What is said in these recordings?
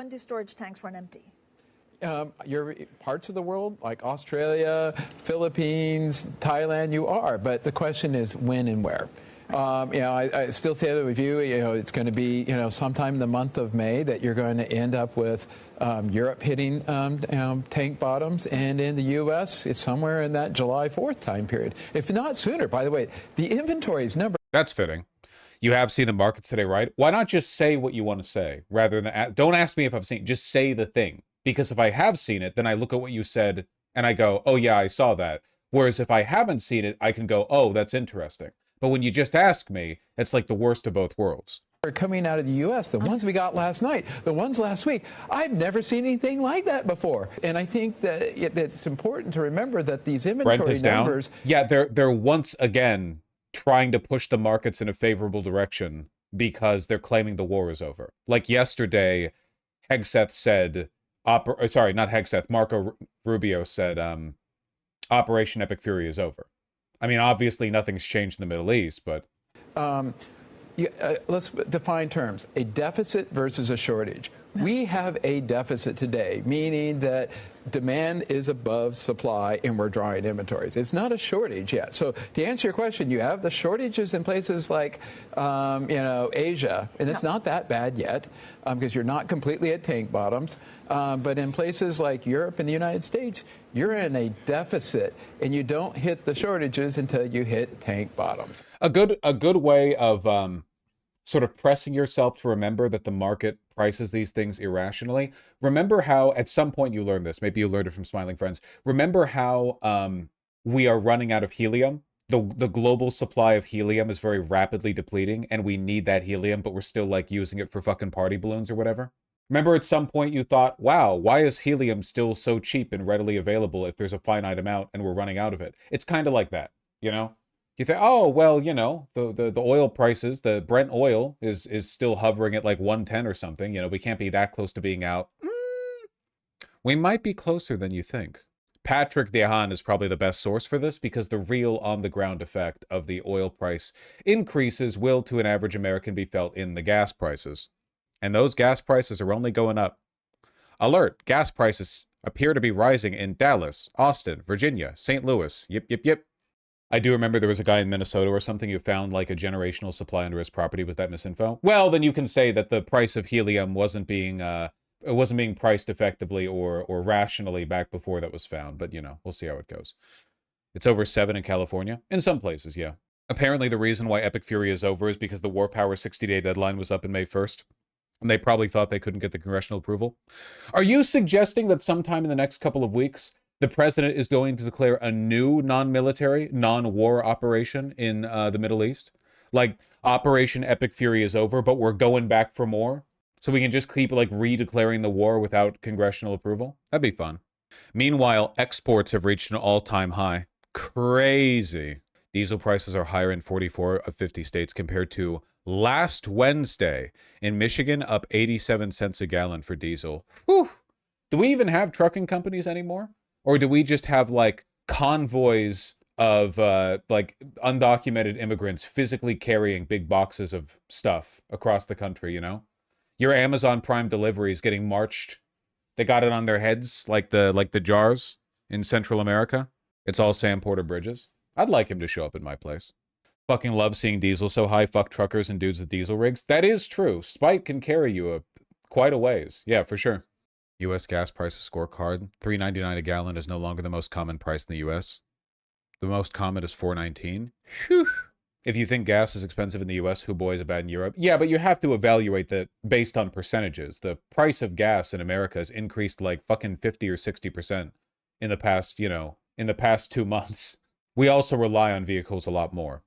when do storage tanks run empty? Your parts of the world, like Australia, Philippines, Thailand, you are. But the question is when and where. I still say that with you, it's going to be, sometime in the month of May that you're going to end up with Europe hitting tank bottoms. And in the U.S., it's somewhere in that July 4th time period. If not sooner, by the way, the inventory's number. That's fitting. You have seen the markets today, right? Why not just say what you want to say rather than, don't ask me if I've seen it, just say the thing. Because if I have seen it, then I look at what you said and I go, oh yeah, I saw that. Whereas if I haven't seen it, I can go, oh, that's interesting. But when you just ask me, it's like the worst of both worlds. Coming out of the U.S., the ones we got last night, the ones last week, I've never seen anything like that before. And I think that it's important to remember that these inventory numbers... Down. Yeah, they're once again trying to push the markets in a favorable direction because they're claiming the war is over. Like yesterday, Hegseth said... sorry, not Hegseth. Marco Rubio said Operation Epic Fury is over. I mean, obviously nothing's changed in the Middle East, but... let's define terms. A deficit versus a shortage. We have a deficit today, meaning that demand is above supply and we're drawing inventories. It's not a shortage yet. So to answer your question, you have the shortages in places like, Asia, and it's not that bad yet because you're not completely at tank bottoms. But in places like Europe and the United States, you're in a deficit and you don't hit the shortages until you hit tank bottoms. A good way of sort of pressing yourself to remember that the market prices these things irrationally. Remember how, at some point you learned this, maybe you learned it from Smiling Friends. Remember how we are running out of helium? The global supply of helium is very rapidly depleting, and we need that helium, but we're still like using it for fucking party balloons or whatever. Remember at some point you thought, wow, why is helium still so cheap and readily available if there's a finite amount and we're running out of it? It's kind of like that, You think, oh, well, the oil prices, the Brent oil is still hovering at like 110 or something. We can't be that close to being out. We might be closer than you think. Patrick Dehan is probably the best source for this because the real on-the-ground effect of the oil price increases will, to an average American, be felt in the gas prices. And those gas prices are only going up. Alert! Gas prices appear to be rising in Dallas, Austin, Virginia, St. Louis. Yep. I do remember there was a guy in Minnesota or something who found like a generational supply under his property. Was that misinfo? Well, then you can say that the price of helium wasn't being priced effectively or rationally back before that was found. But, we'll see how it goes. It's over 7 in California. In some places, yeah. Apparently the reason why Epic Fury is over is because the War Power 60-day deadline was up in May 1st. And they probably thought they couldn't get the congressional approval. Are you suggesting that sometime in the next couple of weeks, the president is going to declare a new non-military, non-war operation in the Middle East? Like, Operation Epic Fury is over, but we're going back for more? So we can just keep, like, redeclaring the war without congressional approval? That'd be fun. Meanwhile, exports have reached an all-time high. Crazy. Diesel prices are higher in 44 of 50 states compared to last Wednesday. In Michigan, up 87 cents a gallon for diesel. Whew. Do we even have trucking companies anymore? Or do we just have, like, convoys of, undocumented immigrants physically carrying big boxes of stuff across the country, Your Amazon Prime delivery is getting marched. They got it on their heads, like the jars in Central America. It's all Sam Porter Bridges. I'd like him to show up at my place. Fucking love seeing diesel so high. Fuck truckers and dudes with diesel rigs. That is true. Spite can carry you quite a ways. Yeah, for sure. U.S. gas prices scorecard. $3.99 a gallon is no longer the most common price in the U.S. The most common is $4.19. Whew. If you think gas is expensive in the U.S., who boy is it bad in Europe? Yeah, but you have to evaluate that based on percentages. The price of gas in America has increased like fucking 50 or 60% in the past 2 months. We also rely on vehicles a lot more,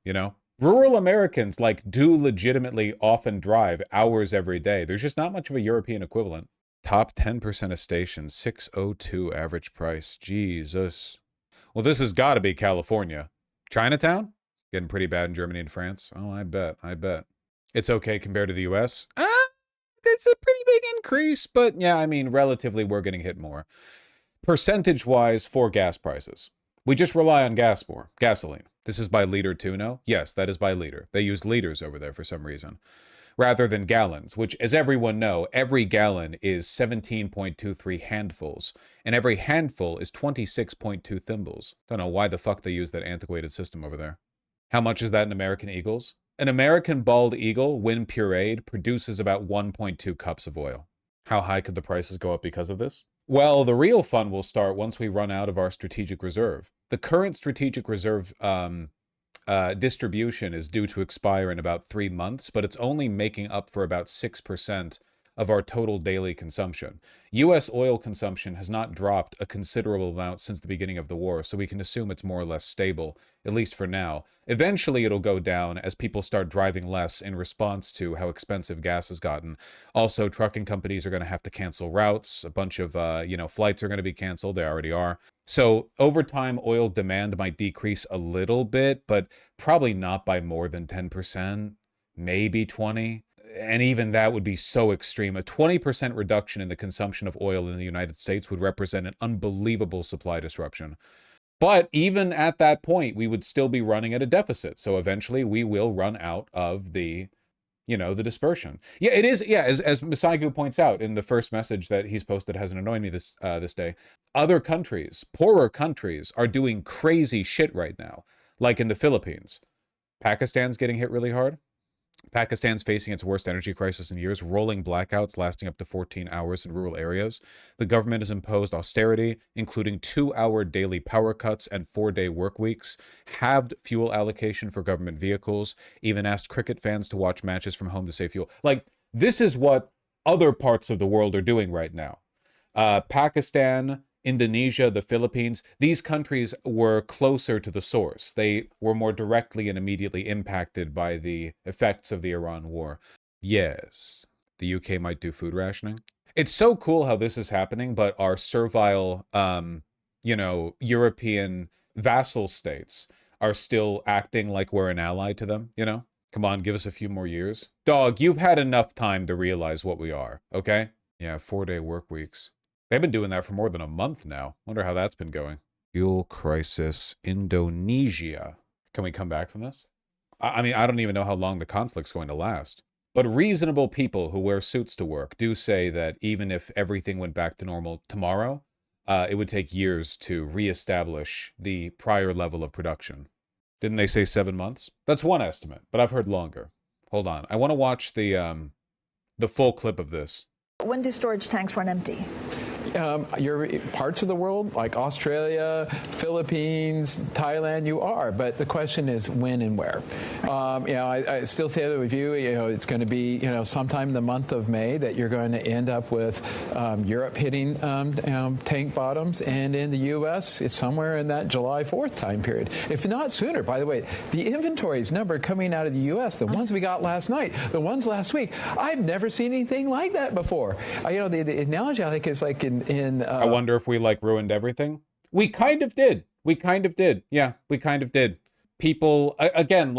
Rural Americans, do legitimately often drive hours every day. There's just not much of a European equivalent. Top 10% of stations, $6.02 average price. Jesus. Well, this has got to be California. Chinatown? Getting pretty bad in Germany and France. Oh, I bet. It's okay compared to the U.S.? It's a pretty big increase, but yeah, relatively we're getting hit more. Percentage-wise for gas prices. We just rely on gas more. Gasoline. This is by liter too, no? Yes, that is by liter. They use liters over there for some reason. rather than gallons, which, as everyone know, every gallon is 17.23 handfuls, and every handful is 26.2 thimbles. Don't know why the fuck they use that antiquated system over there. How much is that in American eagles? An American bald eagle, when pureed, produces about 1.2 cups of oil. How high could the prices go up because of this? Well, the real fun will start once we run out of our strategic reserve. The current strategic reserve distribution is due to expire in about 3 months, but it's only making up for about 6% of our total daily consumption. U.S. oil consumption has not dropped a considerable amount since the beginning of the war, so we can assume it's more or less stable, at least for now. Eventually it'll go down as people start driving less in response to how expensive gas has gotten. Also, trucking companies are going to have to cancel routes. A bunch of, flights are going to be canceled. They already are. So over time, oil demand might decrease a little bit, but probably not by more than 10%, maybe 20%. And even that would be so extreme. A 20% reduction in the consumption of oil in the United States would represent an unbelievable supply disruption. But even at that point, we would still be running at a deficit. So eventually we will run out of the dispersion. Yeah, it is. Yeah, as Masaigu points out in the first message that he's posted, hasn't annoyed me this day. Other countries, poorer countries, are doing crazy shit right now. Like in the Philippines. Pakistan's getting hit really hard. Pakistan's facing its worst energy crisis in years, rolling blackouts lasting up to 14 hours in rural areas. The government has imposed austerity, including 2-hour daily power cuts and 4-day work weeks, halved fuel allocation for government vehicles, even asked cricket fans to watch matches from home to save fuel. Like, this is what other parts of the world are doing right now. Pakistan, Indonesia, the Philippines, these countries were closer to the source. They were more directly and immediately impacted by the effects of the Iran war. Yes, the UK might do food rationing. It's so cool how this is happening, but our servile, European vassal states are still acting like we're an ally to them, Come on, give us a few more years. Dog, you've had enough time to realize what we are, okay? Yeah, 4-day work weeks. They've been doing that for more than a month now. Wonder how that's been going. Fuel crisis, Indonesia. Can we come back from this? I mean, I don't even know how long the conflict's going to last. But reasonable people who wear suits to work do say that even if everything went back to normal tomorrow, it would take years to reestablish the prior level of production. Didn't they say 7 months? That's one estimate, but I've heard longer. Hold on. I want to watch the full clip of this. When do storage tanks run empty? Your parts of the world, like Australia, Philippines, Thailand, you are. But the question is when and where. I still say that with you. It's going to be, sometime in the month of May that you're going to end up with Europe hitting tank bottoms, and in the U.S. it's somewhere in that July 4th time period, if not sooner. By the way, the inventories number coming out of the U.S., the ones we got last night, the ones last week, I've never seen anything like that before. The analogy I think is like I wonder if we ruined everything. We kind of did. Yeah, we kind of did. People, again,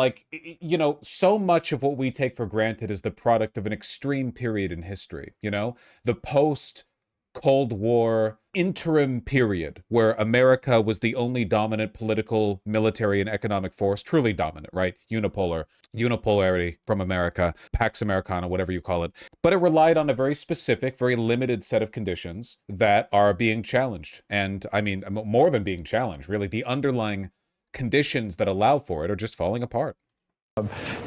so much of what we take for granted is the product of an extreme period in history, the post-Cold War interim period where America was the only dominant political, military, and economic force, truly dominant, right? Unipolarity from America, Pax Americana, whatever you call it. But it relied on a very specific, very limited set of conditions that are being challenged. And I mean, more than being challenged, really, the underlying conditions that allow for it are just falling apart.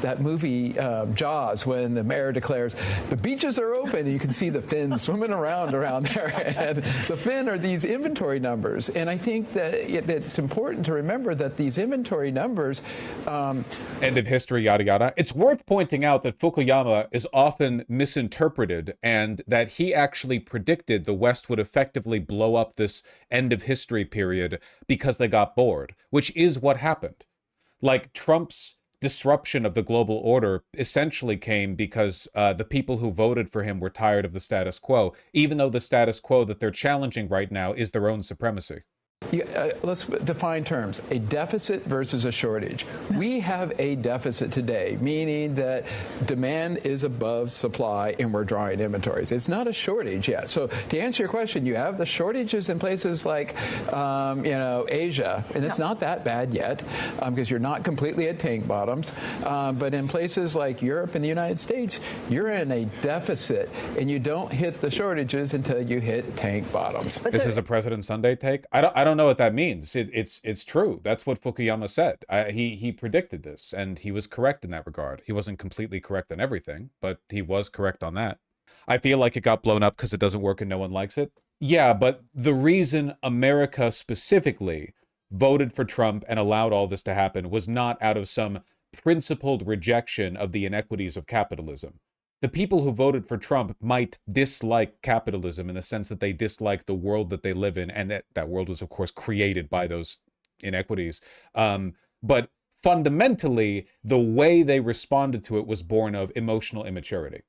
That movie Jaws, when the mayor declares the beaches are open, and you can see the fin swimming around there, and the fin are these inventory numbers. And I think that it's important to remember that these inventory numbers end of history, yada yada. It's worth pointing out that Fukuyama is often misinterpreted, and that he actually predicted the West would effectively blow up this end of history period because they got bored, which is what happened. Like Trump's disruption of the global order essentially came because the people who voted for him were tired of the status quo, even though the status quo that they're challenging right now is their own supremacy. Let's define terms. A deficit versus a shortage. We have a deficit today, meaning that demand is above supply and we're drawing inventories. It's not a shortage yet. So to answer your question, you have the shortages in places like, Asia, and it's not that bad yet because you're not completely at tank bottoms. But in places like Europe and the United States, you're in a deficit, and you don't hit the shortages until you hit tank bottoms. This is a President Sunday take. I don't know what that means. It's true. That's what Fukuyama said. He predicted this, and he was correct in that regard. He wasn't completely correct on everything, but he was correct on that. I feel like it got blown up because it doesn't work and no one likes it. Yeah, but the reason America specifically voted for Trump and allowed all this to happen was not out of some principled rejection of the inequities of capitalism. The people who voted for Trump might dislike capitalism in the sense that they dislike the world that they live in, and that world was, of course, created by those inequities. But fundamentally, the way they responded to it was born of emotional immaturity.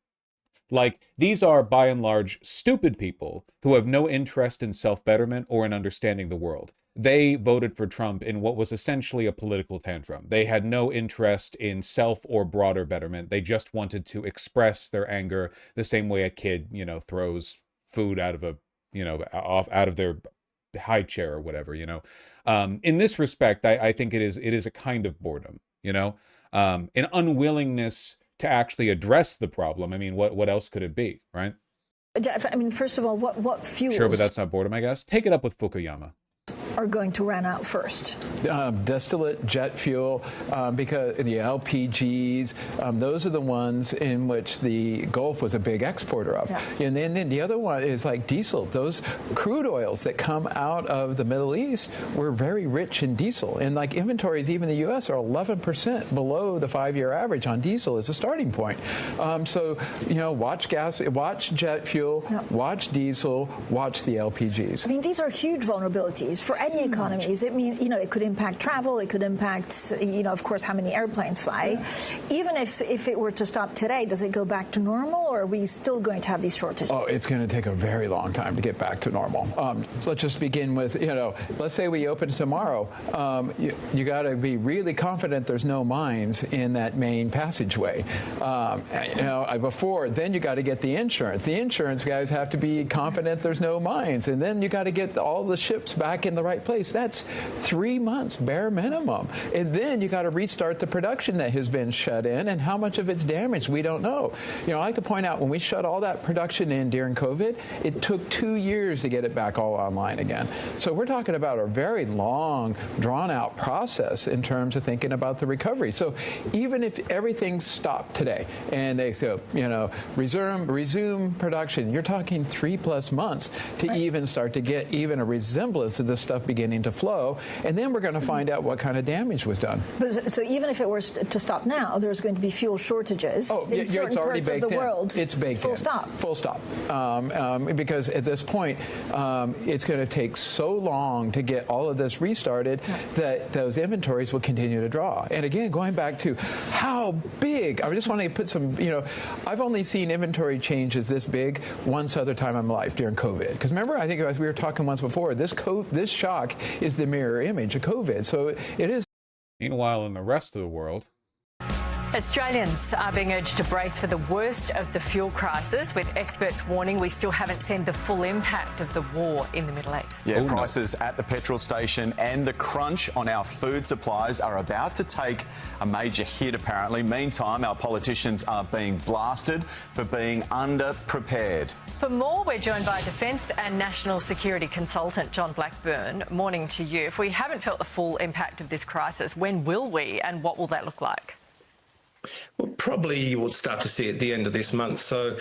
Like, these are, by and large, stupid people who have no interest in self-betterment or in understanding the world. They voted for Trump in what was essentially a political tantrum. They had no interest in self or broader betterment. They just wanted to express their anger the same way a kid, throws food out of out of their high chair or whatever, In this respect, I think it is a kind of boredom, an unwillingness to actually address the problem. I mean, what else could it be, right? I mean, first of all, what fuels... Sure, but that's not boredom, I guess. Take it up with Fukuyama. Are going to run out first? Distillate, jet fuel, because the LPGs, those are the ones in which the Gulf was a big exporter of. Yeah. And then the other one is like diesel. Those crude oils that come out of the Middle East were very rich in diesel. And like inventories, even in the U.S., are 11% below the 5-year average on diesel as a starting point. So, watch jet fuel, watch diesel, watch the LPGs. I mean, these are huge vulnerabilities for any economies. It means, it could impact travel. It could impact, of course, how many airplanes fly. Even if it were to stop today, does it go back to normal, or are we still going to have these shortages? Oh, it's going to take a very long time to get back to normal. So let's just begin with, let's say we open tomorrow. You got to be really confident there's no mines in that main passageway. Before, then you got to get the insurance. The insurance guys have to be confident there's no mines, and then you got to get all the ships back in the right place. That's 3 months bare minimum. And then you got to restart the production that has been shut in, and how much of it's damaged, we don't know. I like to point out, when we shut all that production in during COVID, it took 2 years to get it back all online again. So we're talking about a very long, drawn-out process in terms of thinking about the recovery. So even if everything stopped today and they say, resume production, you're talking 3+ months to even start to get even a resemblance of this stuff beginning to flow, and then we're going to find out what kind of damage was done. But, so even if it were to stop now, there's going to be fuel shortages in certain parts of the world. It's baked full in. Stop. Full stop. Because at this point, it's going to take so long to get all of this restarted that those inventories will continue to draw. And again, going back to how big, I just want to put some, I've only seen inventory changes this big once other time in my life during COVID. Because remember, I think as we were talking once before, this shock is the mirror image of COVID. So it is. Meanwhile, in the rest of the world, Australians are being urged to brace for the worst of the fuel crisis, with experts warning we still haven't seen the full impact of the war in the Middle East. Yeah, prices at the petrol station and the crunch on our food supplies are about to take a major hit, apparently. Meantime, our politicians are being blasted for being underprepared. For more, we're joined by Defence and National Security Consultant John Blackburn. Morning to you. If we haven't felt the full impact of this crisis, when will we, and what will that look like? Well, probably you will start to see at the end of this month. So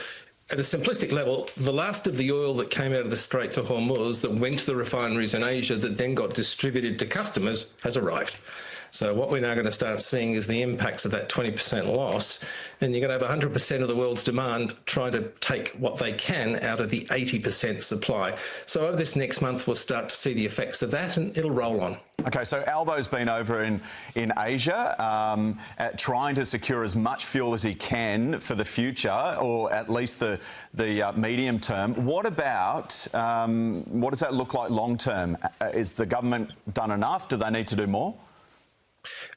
at a simplistic level, the last of the oil that came out of the Straits of Hormuz that went to the refineries in Asia that then got distributed to customers has arrived. So what we're now going to start seeing is the impacts of that 20% loss, and you're going to have 100% of the world's demand trying to take what they can out of the 80% supply. So over this next month, we'll start to see the effects of that, and it'll roll on. Okay, so Albo's been over in Asia trying to secure as much fuel as he can for the future, or at least the medium term. What about, what does that look like long term? Is the government done enough? Do they need to do more?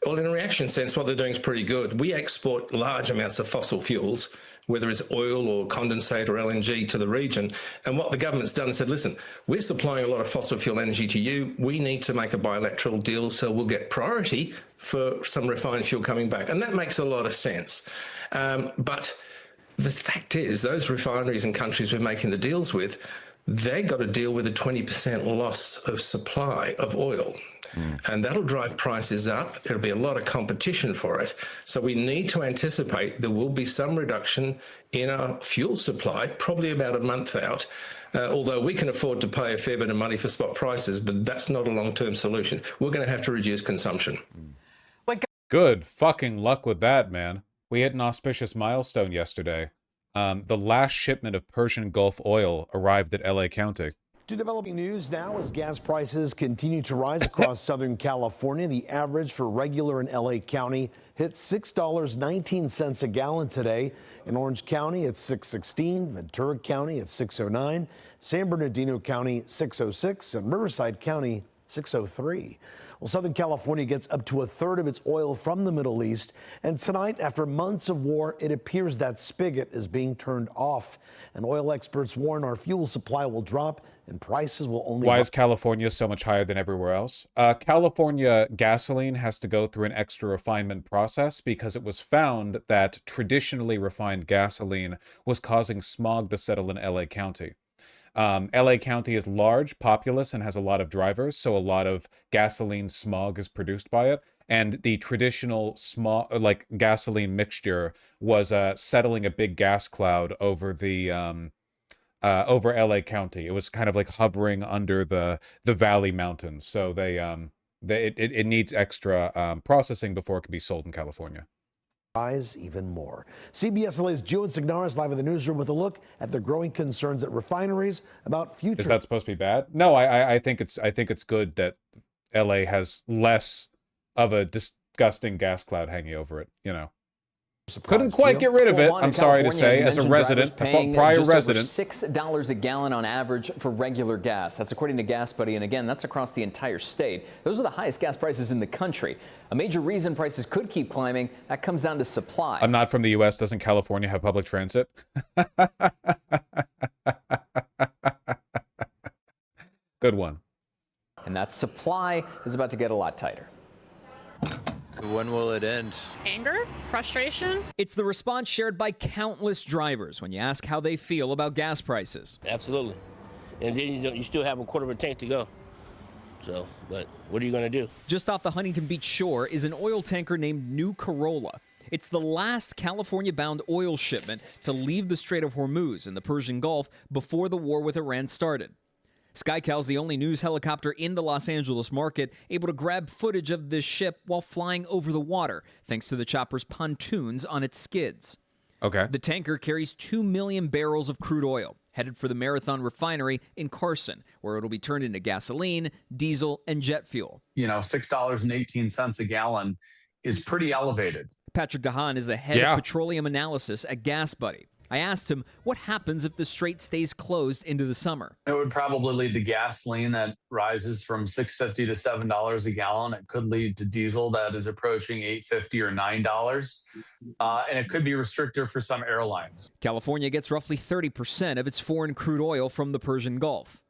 Well, in a reaction sense, what they're doing is pretty good. We export large amounts of fossil fuels, whether it's oil or condensate or LNG, to the region. And what the government's done is said, listen, we're supplying a lot of fossil fuel energy to you. We need to make a bilateral deal so we'll get priority for some refined fuel coming back. And that makes a lot of sense. But the fact is, those refineries and countries we're making the deals with, they got to deal with a 20% loss of supply of oil. And that'll drive prices up. There'll be a lot of competition for it. So we need to anticipate there will be some reduction in our fuel supply, probably about a month out. Although we can afford to pay a fair bit of money for spot prices, but that's not a long-term solution. We're going to have to reduce consumption. Good fucking luck with that, man. We hit an auspicious milestone yesterday. The last shipment of Persian Gulf oil arrived at LA County. To developing news now as gas prices continue to rise across Southern California. The average for regular in LA County hit $6.19 a gallon today. In Orange County, it's $6.16. Ventura County, it's $6.09. San Bernardino County, $6.06. And Riverside County, $6.03. Well, Southern California gets up to a third of its oil from the Middle East. And tonight, after months of war, it appears that spigot is being turned off. And oil experts warn our fuel supply will drop and prices will only... Why is California so much higher than everywhere else? California gasoline has to go through an extra refinement process because it was found that traditionally refined gasoline was causing smog to settle in LA County. LA County is large, populous, and has a lot of drivers, so a lot of gasoline smog is produced by it. And the traditional smog, like gasoline mixture, was settling a big gas cloud over the over LA County. It was kind of like hovering under the Valley Mountains. So it needs extra processing before it can be sold in California. Rise even more. CBS LA's Joe Signaris live in the newsroom with a look at the growing concerns at refineries about future. Is that supposed to be bad? No, I think it's good that LA has less of a disgusting gas cloud hanging over it, you know. Couldn't quite get rid of it, I'm sorry to say, as a resident, a prior resident. $6 a gallon on average for regular gas. That's according to Gas Buddy, and again, that's across the entire state. Those are the highest gas prices in the country. A major reason prices could keep climbing, that comes down to supply. I'm not from the U.S. Doesn't California have public transit? Good one. And that supply is about to get a lot tighter. When will it end? Anger? Frustration? It's the response shared by countless drivers when you ask how they feel about gas prices. Absolutely. And then you still have a quarter of a tank to go. So, but what are you going to do? Just off the Huntington Beach shore is an oil tanker named New Corolla. It's the last California-bound oil shipment to leave the Strait of Hormuz in the Persian Gulf before the war with Iran started. SkyCal's the only news helicopter in the Los Angeles market able to grab footage of this ship while flying over the water, thanks to the chopper's pontoons on its skids. Okay. The tanker carries 2 million barrels of crude oil, headed for the Marathon refinery in Carson, where it'll be turned into gasoline, diesel, and jet fuel. You know, $6.18 a gallon is pretty elevated. Patrick DeHaan is the head of petroleum analysis at Gas Buddy. I asked him what happens if the strait stays closed into the summer. It would probably lead to gasoline that rises from $6.50 to $7 a gallon. It could lead to diesel that is approaching $8.50 or $9. And it could be restrictive for some airlines. California gets roughly 30% of its foreign crude oil from the Persian Gulf.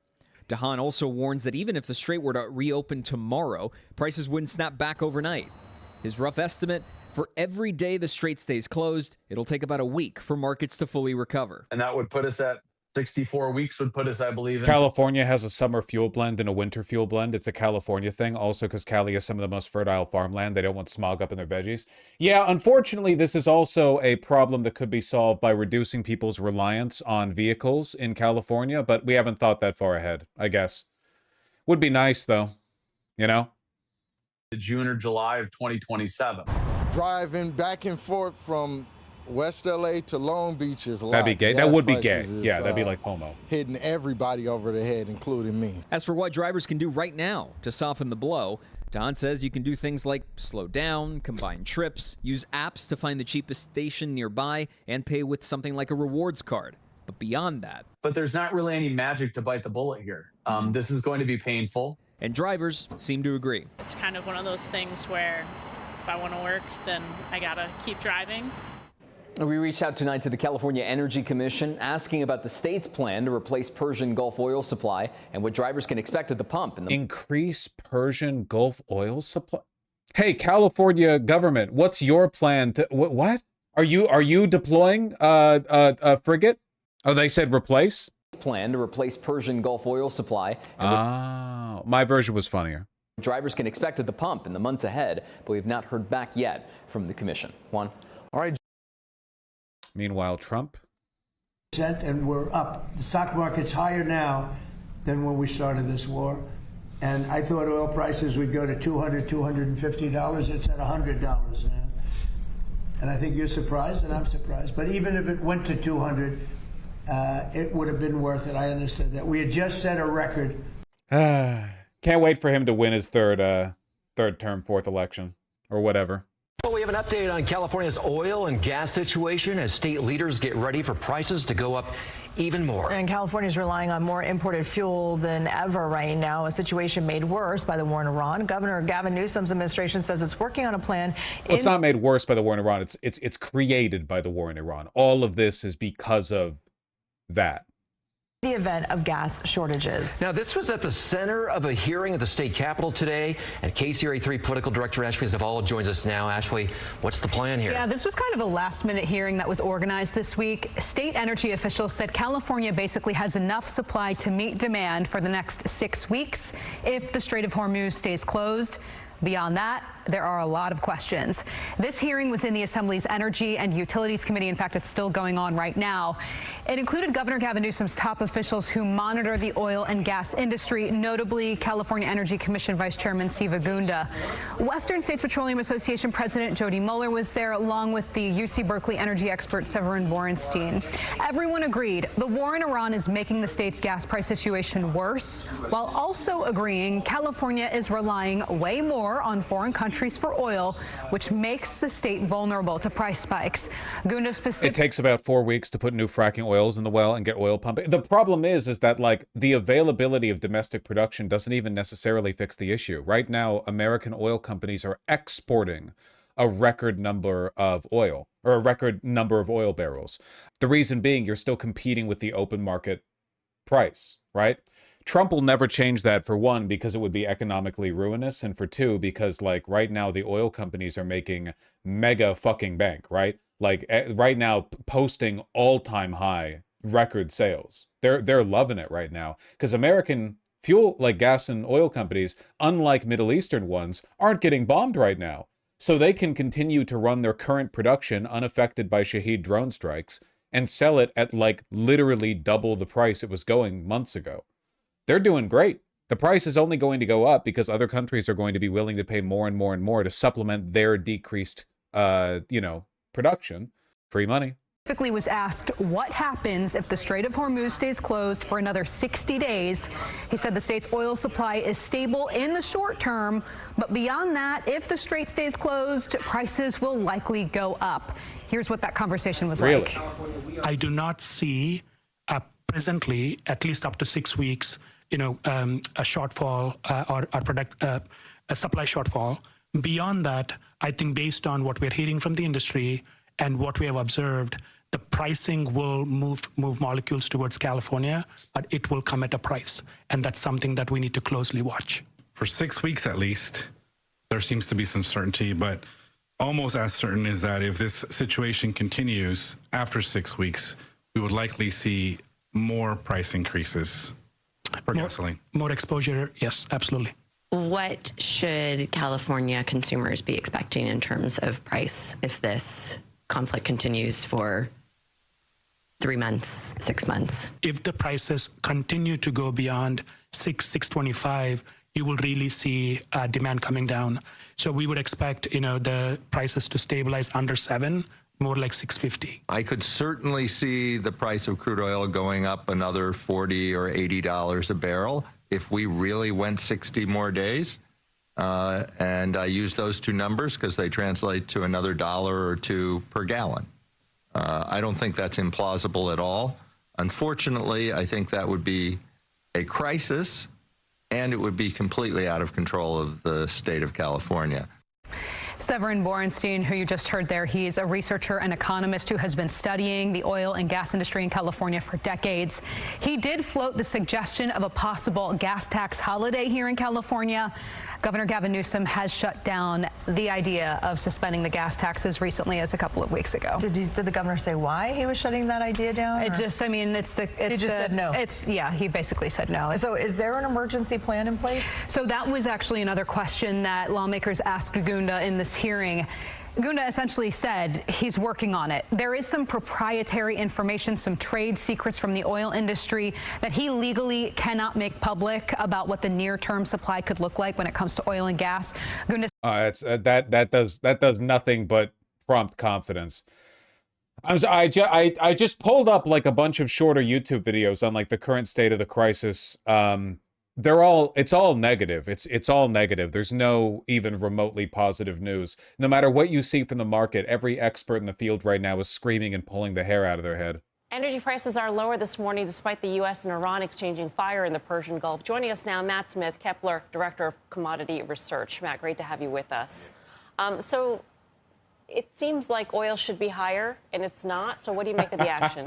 DeHaan also warns that even if the strait were to reopen tomorrow, prices wouldn't snap back overnight. His rough estimate: for every day the strait stays closed, it'll take about a week for markets to fully recover. And that would put us at 64 weeks would put us, I believe. California has a summer fuel blend and a winter fuel blend. It's a California thing. Also, because Cali has some of the most fertile farmland. They don't want smog up in their veggies. Yeah, unfortunately, this is also a problem that could be solved by reducing people's reliance on vehicles in California, but we haven't thought that far ahead, I guess. Would be nice, though. You know? June or July of 2027. Driving back and forth from West LA to Long Beach is a lot. That'd be gay. That Gas would be gay. prices is, Yeah, that'd be like homo. Hitting everybody over the head, including me. As for what drivers can do right now to soften the blow, Don says you can do things like slow down, combine trips, use apps to find the cheapest station nearby, and pay with something like a rewards card. But beyond that. But there's not really any magic to bite the bullet here. This is going to be painful. And drivers seem to agree. It's kind of one of those things where if I want to work, then I gotta keep driving. We reached out tonight to the California Energy Commission asking about the state's plan to replace Persian Gulf oil supply and what drivers can expect at the pump. Increase Persian Gulf oil supply? Hey, California government, what's your plan to what? Are you deploying a frigate? Oh, they said replace? Plan to replace Persian Gulf oil supply. Oh, my version was funnier. Drivers can expect at the pump in the months ahead, but we've not heard back yet from the commission. Juan? All right. Meanwhile, Trump? And we're up. The stock market's higher now than when we started this war. And I thought oil prices would go to $200, $250. It's at $100 now. And I think you're surprised, and I'm surprised. But even if it went to 200, it would have been worth it. I understood that. We had just set a record. Can't wait for him to win his third term, fourth election, or whatever. Well, we have an update on California's oil and gas situation as state leaders get ready for prices to go up even more. And California is relying on more imported fuel than ever right now, a situation made worse by the war in Iran. Governor Gavin Newsom's administration says it's working on a plan. Well, it's not made worse by the war in Iran. It's created by the war in Iran. All of this is because of that. The event of gas shortages. Now, this was at the center of a hearing at the state capitol today, and KCRA3 political director Ashley Zavala joins us now. Ashley, what's the plan here? Yeah, this was kind of a last-minute hearing that was organized this week. State energy officials said California basically has enough supply to meet demand for the next 6 weeks if the Strait of Hormuz stays closed. Beyond that, there are a lot of questions. This hearing was in the Assembly's Energy and Utilities Committee. In fact, it's still going on right now. It included Governor Gavin Newsom's top officials who monitor the oil and gas industry, notably California Energy Commission Vice Chairman Siva Gunda. Western States Petroleum Association President Jody Mueller was there, along with the UC Berkeley energy expert Severin Borenstein. Everyone agreed the war in Iran is making the state's gas price situation worse, while also agreeing California is relying way more on foreign countries for oil, which makes the state vulnerable to price spikes. Gunda It takes about 4 weeks to put new fracking oils in the well and get oil pumping. The problem is that like the availability of domestic production doesn't even necessarily fix the issue. Right now, American oil companies are exporting a record number of oil, or a record number of oil barrels. The reason being, you're still competing with the open market price, right? Trump will never change that, for one, because it would be economically ruinous, and for two, because like right now the oil companies are making mega fucking bank, right? Like right now posting all-time high record sales. They're loving it right now because American fuel, like gas and oil companies, unlike Middle Eastern ones, aren't getting bombed right now. So they can continue to run their current production unaffected by Shahed drone strikes and sell it at like literally double the price it was going months ago. They're doing great. The price is only going to go up because other countries are going to be willing to pay more and more and more to supplement their decreased, production. Free money. Specifically was asked what happens if the Strait of Hormuz stays closed for another 60 days. He said the state's oil supply is stable in the short term, but beyond that, if the strait stays closed, prices will likely go up. Here's what that conversation was like. I do not see presently, at least up to 6 weeks, a shortfall or a supply shortfall. Beyond that, I think based on what we're hearing from the industry and what we have observed, the pricing will move molecules towards California, but it will come at a price. And that's something that we need to closely watch. For 6 weeks at least, there seems to be some certainty, but almost as certain is that if this situation continues after 6 weeks, we would likely see more price increases for gasoline. More exposure, yes, absolutely. What should California consumers be expecting in terms of price if this conflict continues for 3 months, 6 months? If the prices continue to go beyond $6.25, you will really see demand coming down. So we would expect, the prices to stabilize under 7, more like 650. I could certainly see the price of crude oil going up another $40 or $80 a barrel if we really went 60 more days. And I use those two numbers because they translate to another $1 or $2 per gallon. I don't think that's implausible at all. Unfortunately, I think that would be a crisis, and it would be completely out of control of the state of California. Severin Borenstein, who you just heard there, he's a researcher and economist who has been studying the oil and gas industry in California for decades. He did float the suggestion of a possible gas tax holiday here in California. Governor Gavin Newsom has shut down the idea of suspending the gas taxes recently as a couple of weeks ago. Did the governor say why he was shutting that idea down? He just said no. He basically said no. So is there an emergency plan in place? So that was actually another question that lawmakers asked Gunda in this hearing. Gunda essentially said he's working on it. There is some proprietary information, some trade secrets from the oil industry that he legally cannot make public about what the near-term supply could look like when it comes to oil and gas. Gunda that does nothing but prompt confidence. I just pulled up like a bunch of shorter YouTube videos on like the current state of the crisis. It's all negative. It's all negative. There's no even remotely positive news. No matter what you see from the market, every expert in the field right now is screaming and pulling the hair out of their head. Energy prices are lower this morning despite the U.S. and Iran exchanging fire in the Persian Gulf. Joining us now, Matt Smith, Kepler, Director of Commodity Research. Matt, great to have you with us. So it seems like oil should be higher, and it's not. So what do you make of the action?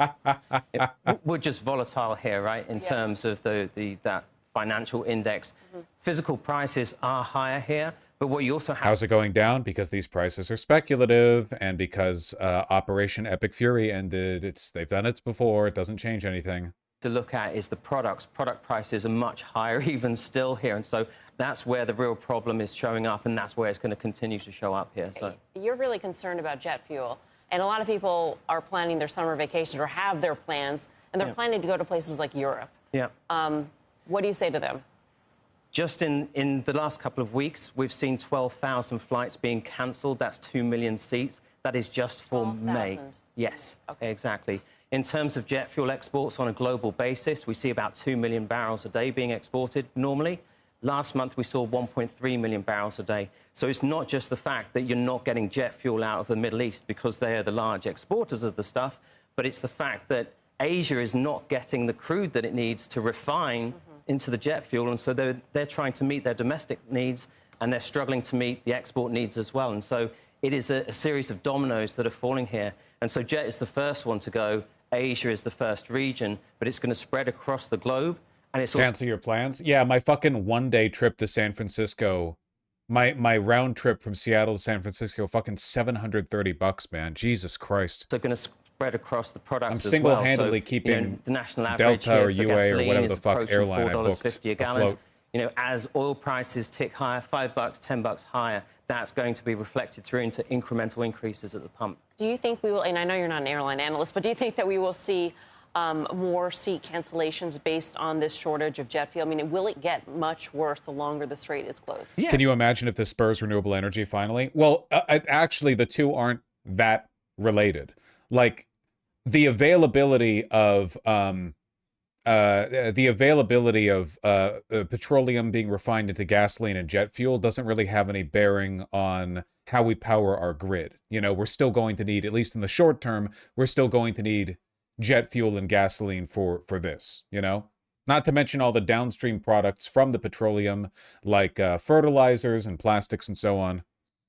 We're just volatile here, right, in terms of that financial index. Physical prices are higher here, but what you also have... How's it going down? Because these prices are speculative, and because Operation Epic Fury ended. They've done it before. It doesn't change anything. To look at is the products. Product prices are much higher even still here, and so that's where the real problem is showing up, and that's where it's going to continue to show up here. So you're really concerned about jet fuel, and a lot of people are planning their summer vacation or have their plans, and they're planning to go to places like Europe. Yeah. What do you say to them? Just in the last couple of weeks, we've seen 12,000 flights being cancelled. That's 2 million seats. That is just for May. Yes, okay. Exactly. In terms of jet fuel exports on a global basis, we see about 2 million barrels a day being exported normally. Last month, we saw 1.3 million barrels a day. So it's not just the fact that you're not getting jet fuel out of the Middle East because they are the large exporters of the stuff, but it's the fact that Asia is not getting the crude that it needs to refine into the jet fuel, and so they're trying to meet their domestic needs, and they're struggling to meet the export needs as well. And so it is a series of dominoes that are falling here. And so jet is the first one to go. Asia is the first region, but it's going to spread across the globe. And it's also... Cancel your plans? Yeah, my fucking one-day trip to San Francisco, my round trip from Seattle to San Francisco, fucking $730, man. Jesus Christ. They're going to spread across the products I'm as well. single-handedly keeping the national average Delta or here for UA or gasoline whatever is the fuck approaching airline I booked $4.50 a gallon. afloat. As oil prices tick higher, $5, $10 higher, that's going to be reflected through into incremental increases at the pump. Do you think we will, and I know you're not an airline analyst, but do you think that we will see more seat cancellations based on this shortage of jet fuel? I mean, will it get much worse the longer the strait is closed? Yeah. Can you imagine if this spurs renewable energy finally? Well, actually, the two aren't that related. Like, the availability of petroleum being refined into gasoline and jet fuel doesn't really have any bearing on how we power our grid. We're still going to need, at least in the short term, we're still going to need jet fuel and gasoline for this, Not to mention all the downstream products from the petroleum, like fertilizers and plastics and so on.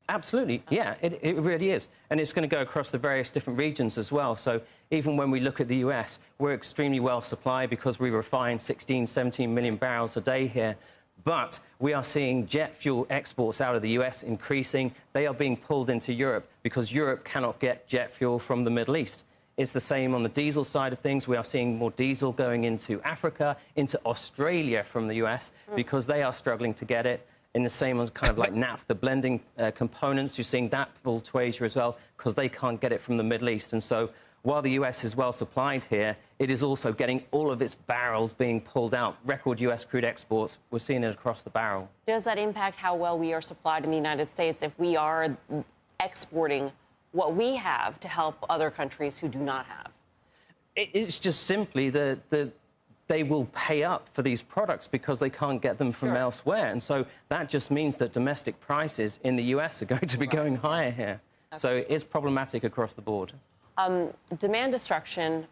Absolutely, yeah, it really is. And it's going to go across the various different regions as well. So even when we look at the US, we're extremely well supplied because we refine 16, 17 million barrels a day here. But we are seeing jet fuel exports out of the US increasing. They are being pulled into Europe because Europe cannot get jet fuel from the Middle East. It's the same on the diesel side of things. We are seeing more diesel going into Africa, into Australia from the US because they are struggling to get it. In the same on kind of like naphtha blending components, you're seeing that pull to Asia as well because they can't get it from the Middle East. And so while the US is well supplied here, it is also getting all of its barrels being pulled out. Record US crude exports, we're seeing it across the barrel. Does that impact how well we are supplied in the United States if we are exporting what we have to help other countries who do not have? It's just simply that they will pay up for these products because they can't get them from elsewhere. And so that just means that domestic prices in the US are going to be going higher here. Okay. So it's problematic across the board. Demand destruction,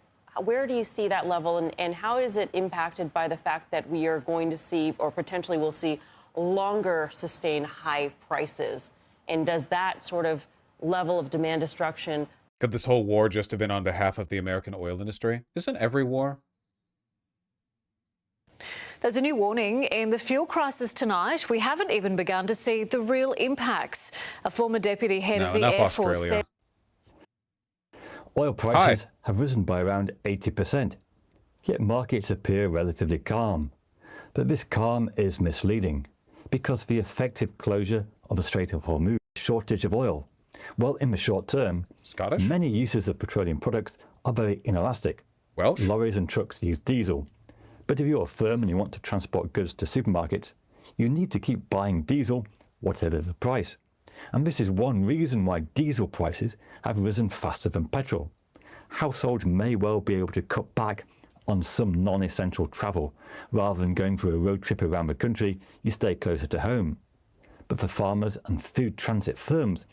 where do you see that level, and how is it impacted by the fact that we are going to see, or potentially will see, longer sustained high prices? And does that sort of level of demand destruction... Could this whole war just have been on behalf of the American oil industry? Isn't every war? There's a new warning in the fuel crisis tonight. We haven't even begun to see the real impacts. A former deputy head of the Air Force said... Oil prices have risen by around 80%, yet markets appear relatively calm. But this calm is misleading because of the effective closure of the Strait of Hormuz, shortage of oil. Well, in the short term, many uses of petroleum products are very inelastic. Well, lorries and trucks use diesel. But if you're a firm and you want to transport goods to supermarkets, you need to keep buying diesel, whatever the price. And this is one reason why diesel prices have risen faster than petrol. Households may well be able to cut back on some non-essential travel. Rather than going for a road trip around the country, you stay closer to home. But for farmers and food transit firms,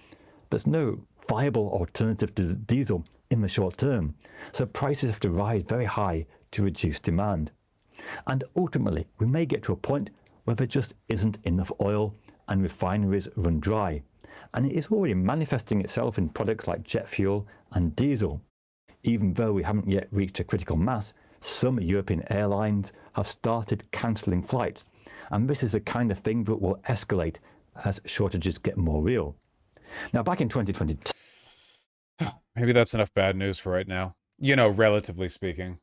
there's no viable alternative to diesel in the short term. So prices have to rise very high to reduce demand. And ultimately, we may get to a point where there just isn't enough oil and refineries run dry. And it is already manifesting itself in products like jet fuel and diesel. Even though we haven't yet reached a critical mass, some European airlines have started cancelling flights. And this is the kind of thing that will escalate as shortages get more real. Now, back in 2022... Maybe that's enough bad news for right now. You know, relatively speaking.